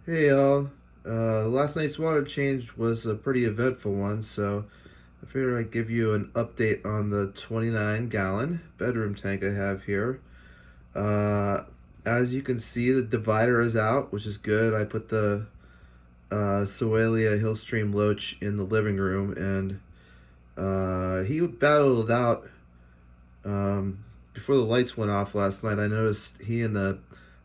Hey y'all. Last night's water change was a pretty eventful one, so I figured I'd give you an update on the 29-gallon bedroom tank I have here. Uh, as you can see, the divider is out, which is good. I put the Soalia Hillstream Loach in the living room, and he battled it out. Before the lights went off last night, I noticed he and the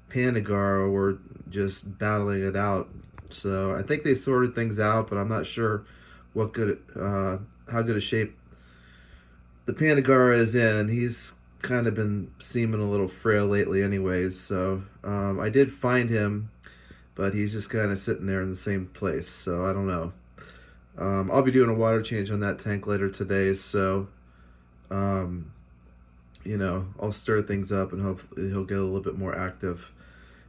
Pandagar were just battling it out. So I think they sorted things out, but I'm not sure what good, how good a shape the Pandagar is in. He's kind of been seeming a little frail lately, anyways. So I did find him, but he's just kind of sitting there in the same place. So I don't know. I'll be doing a water change on that tank later today, so um, I'll stir things up and hope he'll get a little bit more active.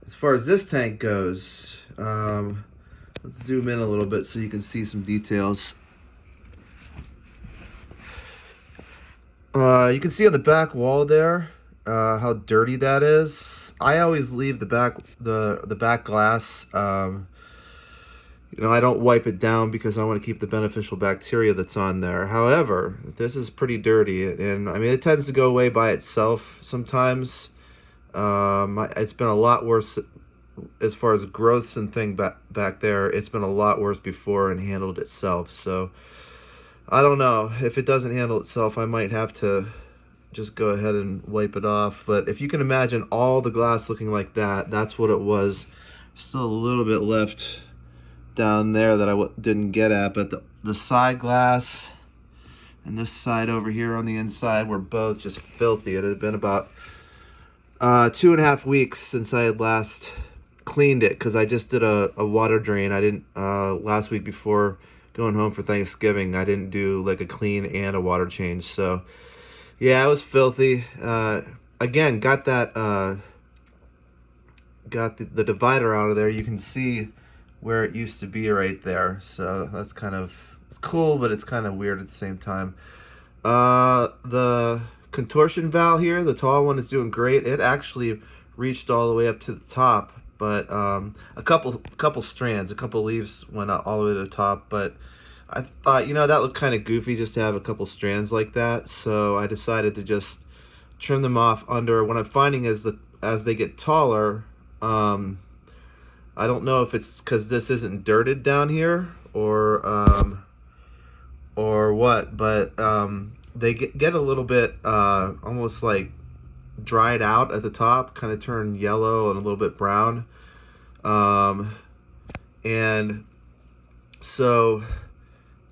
As far as this tank goes, let's zoom in a little bit so you can see some details. You can see on the back wall there how dirty that is. I always leave the back glass. I don't wipe it down because I want to keep the beneficial bacteria that's on there. However, this is pretty dirty, and I mean it tends to go away by itself sometimes. It's been a lot worse as far as growths and thing back there. It's been a lot worse before and handled itself. So I don't know if it doesn't handle itself. I might have to just go ahead and wipe it off. But if you can imagine all the glass looking like that, that's what it was. Still a little bit left down there that I didn't get at, but the side glass and this side over here on the inside were both just filthy. It had been about 2.5 weeks since I had last cleaned it because I just did a water drain. I didn't last week before going home for Thanksgiving. I didn't do like a clean and a water change. So yeah, it was filthy. Again, got that got the divider out of there. You can see where it used to be right there. So that's it's cool, but it's kind of weird at the same time. The contortion valve here, the tall one, is doing great. It actually reached all the way up to the top, but a couple strands, a couple leaves went out all the way to the top. But I thought, that looked kind of goofy just to have a couple strands like that. So I decided to just trim them off under. What I'm finding is that as they get taller, I don't know if it's because this isn't dirted down here or what, but they get a little bit almost like dried out at the top, kind of turn yellow and a little bit brown. Um, and so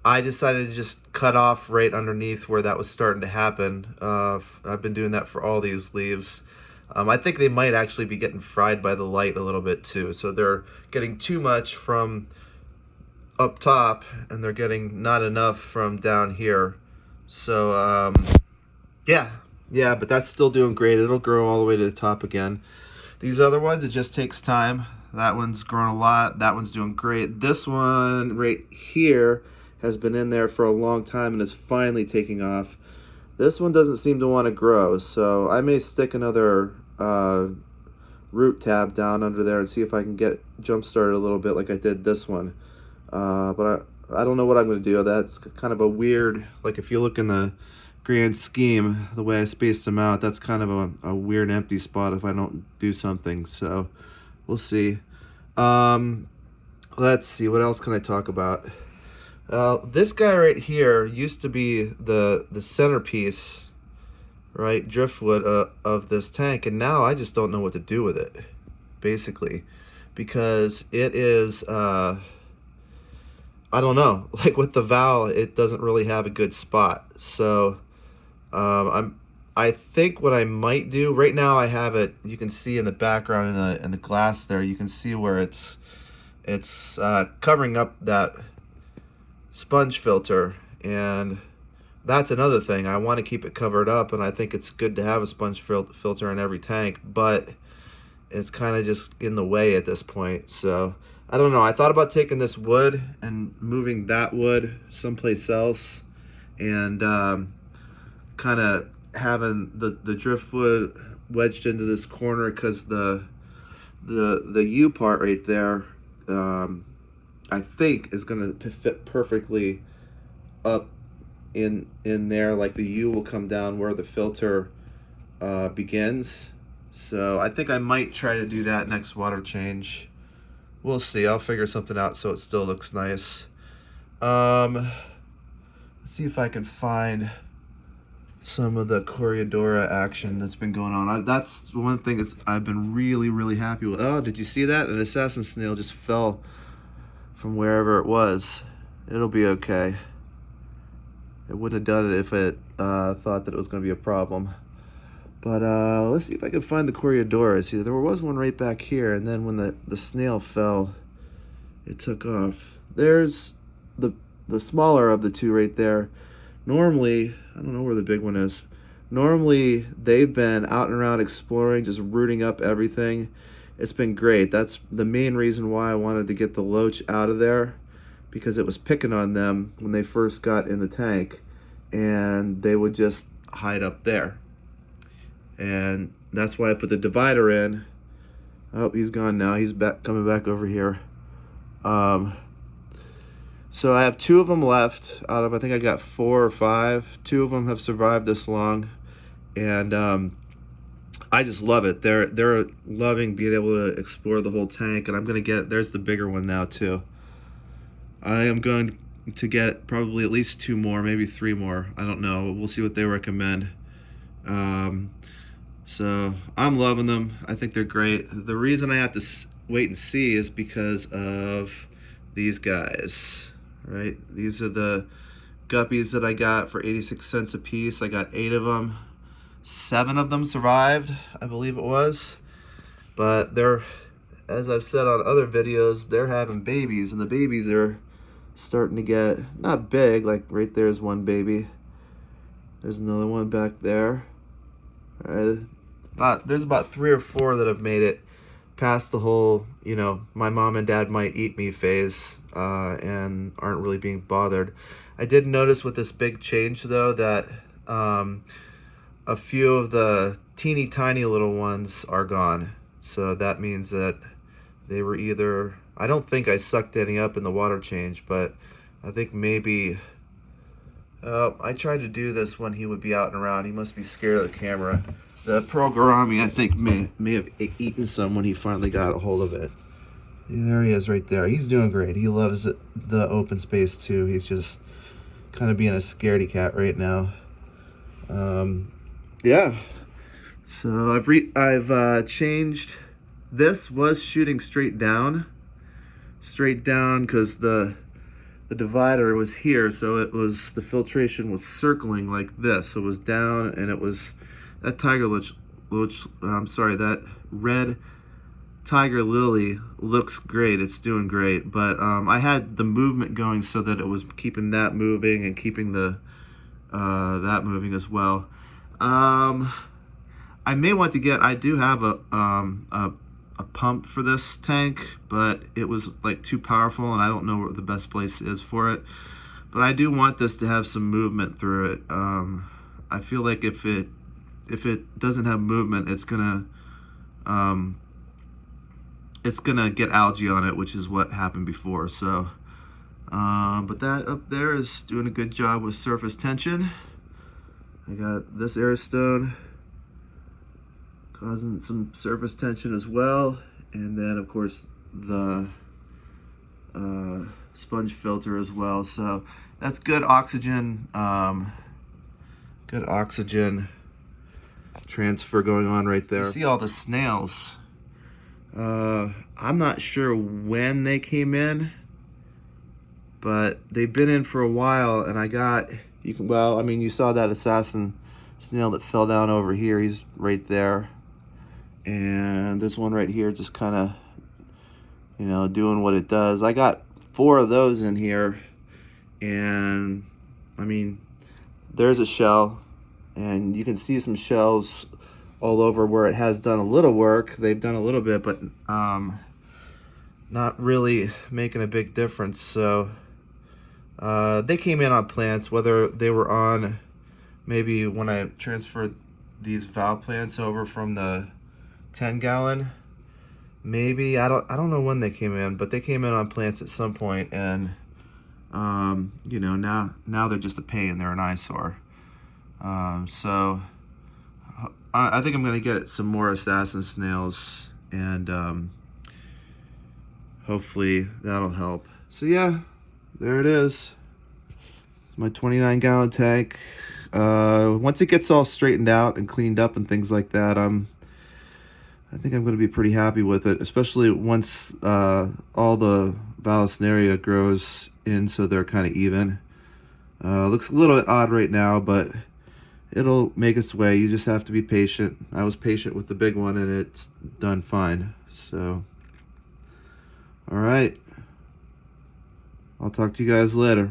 I decided to just cut off right underneath where that was starting to happen. I've been doing that for all these leaves. I think they might actually be getting fried by the light a little bit too. So they're getting too much from up top and they're getting not enough from down here. So yeah, but that's still doing great. It'll grow all the way to the top again. These other ones, it just takes time. That one's grown a lot. That one's doing great. This one right here has been in there for a long time and is finally taking off. This one doesn't seem to want to grow, so I may stick another root tab down under there and see if I can get jump started a little bit like I did this one. But I don't know what I'm going to do. That's kind of a weird, like if you look in the grand scheme, the way I spaced them out, that's kind of a weird empty spot if I don't do something. So we'll see. Let's see, what else can I talk about? This guy right here used to be the centerpiece, right, Driftwood of this tank, and now I just don't know what to do with it, basically, because it is I don't know, like with the valve, it doesn't really have a good spot. So I think what I might do right now, I have it. You can see in the background in the glass there. You can see where it's covering up that sponge filter, and that's another thing. I want to keep it covered up, and I think it's good to have a sponge filter in every tank, but it's kind of just in the way at this point. So I don't know. I thought about taking this wood and moving that wood someplace else, and kind of having the driftwood wedged into this corner because the U part right there I think is going to fit perfectly up in there. Like the U will come down where the filter begins. So I think I might try to do that next water change. We'll see. I'll figure something out so it still looks nice. Let's see if I can find some of the Corydora action that's been going on. That's one thing I've been really happy with. Oh, did you see that? An assassin snail just fell from wherever it was. It'll be okay. It wouldn't have done it if it thought that it was going to be a problem. But let's see if I can find the Corydora. See, there was one right back here, and then when the snail fell, it took off. There's the smaller of the two right there. Normally, I don't know where the big one is. Normally, they've been out and around exploring, just rooting up everything. It's been great. That's the main reason why I wanted to get the loach out of there, because it was picking on them when they first got in the tank, and they would just hide up there. And that's why I put the divider in. Oh, he's gone now. He's coming back over here. So I have 2 of them left out of, I think I got 4 or 5. 2 of them have survived this long, and I just love it. They're loving being able to explore the whole tank, and I'm gonna get, there's the bigger one now too. I am going to get probably at least 2 more, maybe 3 more. I don't know. We'll see what they recommend. So I'm loving them. I think they're great. The reason I have to wait and see is because of these guys. Right, these are the Guppies that I got for 86 cents a piece. I got 8 of them. 7 of them survived, I believe it was. But they're, as I've said on other videos, they're having babies, and the babies are starting to get not big. Like right there's one baby. There's another one back there. There's about 3 or 4 that have made it past the whole, you know, my mom and dad might eat me phase, and aren't really being bothered. I did notice with this big change though that a few of the teeny tiny little ones are gone. So that means that they were either, I don't think I sucked any up in the water change, but I think maybe I tried to do this when he would be out and around. He must be scared of the camera. The pearl gourami, I think, may have eaten some when he finally got a hold of it. Yeah, there he is right there. He's doing great. He loves it, the open space too. He's just kind of being a scaredy cat right now. Yeah. So I've changed. This was shooting straight down because the divider was here, so it was, the filtration was circling like this. So it was down, and it was that that red tiger lily looks great. It's doing great, but I had the movement going so that it was keeping that moving and keeping the that moving as well. I may want to get, I do have a pump for this tank, but it was like too powerful, and I don't know where the best place is for it. But I do want this to have some movement through it. I feel like if it doesn't have movement, it's gonna get algae on it, which is what happened before. So, but that up there is doing a good job with surface tension. I got this airstone causing some surface tension as well, and then of course the sponge filter as well. So that's good oxygen transfer going on right there. You see all the snails. I'm not sure when they came in, but they've been in for a while, and I got, well, I mean, you saw that assassin snail that fell down over here. He's right there. And there's one right here just kind of, you know, doing what it does. I got 4 of those in here, and I mean, there's a shell, and you can see some shells all over where it has done a little work. They've done a little bit, but not really making a big difference. So they came in on plants, whether they were on, maybe when I transferred these valve plants over from the 10-gallon, maybe. I don't know when they came in, but they came in on plants at some point, and you know, now they're just a pain. They're an eyesore. So I think I'm gonna get some more assassin snails, and hopefully that'll help. So yeah, there it is. My 29-gallon tank. Once it gets all straightened out and cleaned up and things like that, I think I'm going to be pretty happy with it, especially once all the Vallisneria grows in so they're kind of even. Looks a little bit odd right now, but it'll make its way. You just have to be patient. I was patient with the big one, and it's done fine. So, all right. I'll talk to you guys later.